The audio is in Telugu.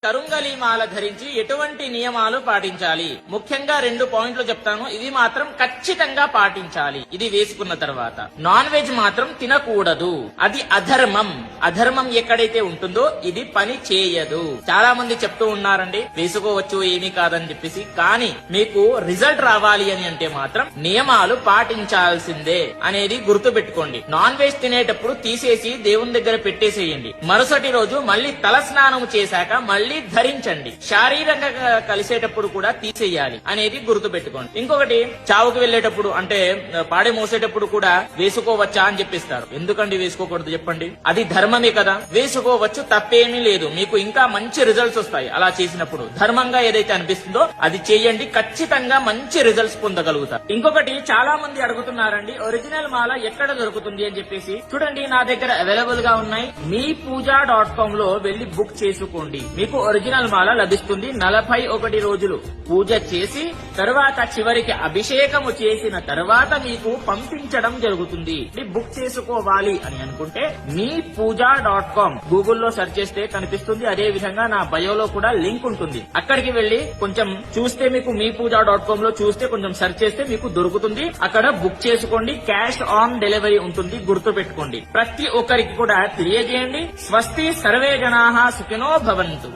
కరుంగలి మాల ధరించి ఎటువంటి నియమాలు పాటించాలి? ముఖ్యంగా 2 పాయింట్లు చెప్తాను, ఇవి మాత్రం ఖచ్చితంగా పాటించాలి. ఇది వేసుకున్న తర్వాత నాన్ వెజ్ మాత్రం తినకూడదు, అది అధర్మం. అధర్మం ఎక్కడైతే ఉంటుందో ఇది పని చేయదు. చాలా మంది చెప్తూ ఉన్నారండి వేసుకోవచ్చు ఏమీ కాదని చెప్పేసి, కానీ మీకు రిజల్ట్ రావాలి అని అంటే మాత్రం నియమాలు పాటించాల్సిందే అనేది గుర్తు పెట్టుకోండి. నాన్ వెజ్ తినేటప్పుడు తీసేసి దేవుని దగ్గర పెట్టేసేయండి. మరుసటి రోజు మళ్ళీ తల స్నానం చేశాక మళ్ళీ ధరించండి. శారీరకంగా కలిసేటప్పుడు కూడా తీసేయాలి అనేది గుర్తు పెట్టుకోండి. ఇంకొకటి, చావుకు వెళ్లేటప్పుడు అంటే పాడి మోసేటప్పుడు కూడా వేసుకోవచ్చా అని చెప్పిస్తారు. ఎందుకండి వేసుకోకూడదు చెప్పండి? అది ధర్మమే కదా. వేసుకోవచ్చు, తప్పేమీ లేదు. మీకు ఇంకా మంచి రిజల్ట్స్ వస్తాయి అలా చేసినప్పుడు. ధర్మంగా ఏదైతే అనిపిస్తుందో అది చేయండి, ఖచ్చితంగా మంచి రిజల్ట్స్ పొందగలుగుతారు. ఇంకొకటి, చాలా మంది అడుగుతున్నారండి ఒరిజినల్ మాల ఎక్కడ దొరుకుతుంది అని చెప్పేసి. చూడండి, నా దగ్గర అవైలబుల్ గా ఉన్నాయి. meepuja.com లో వెళ్లి బుక్ చేసుకోండి. మీకు ఒరిజినల్ మాల లభిస్తుంది. 41 రోజులు పూజ చేసి తర్వాత చివరికి అభిషేకము చేసిన తర్వాత మీకు పంపించడం జరుగుతుంది. బుక్ చేసుకోవాలి అని అనుకుంటే meepuja.com గూగుల్లో సెర్చ్ చేస్తే కనిపిస్తుంది. అదే విధంగా నా బయోలో కూడా లింక్ ఉంటుంది. అక్కడికి వెళ్లి కొంచెం చూస్తే మీకు meepuja.com లో చూస్తే కొంచెం సెర్చ్ చేస్తే మీకు దొరుకుతుంది. అక్కడ బుక్ చేసుకోండి. క్యాష్ ఆన్ డెలివరీ ఉంటుంది, గుర్తు పెట్టుకోండి. ప్రతి ఒక్కరికి కూడా తెలియజేయండి. స్వస్తి, సర్వే జనాః సుఖినో భవంతు.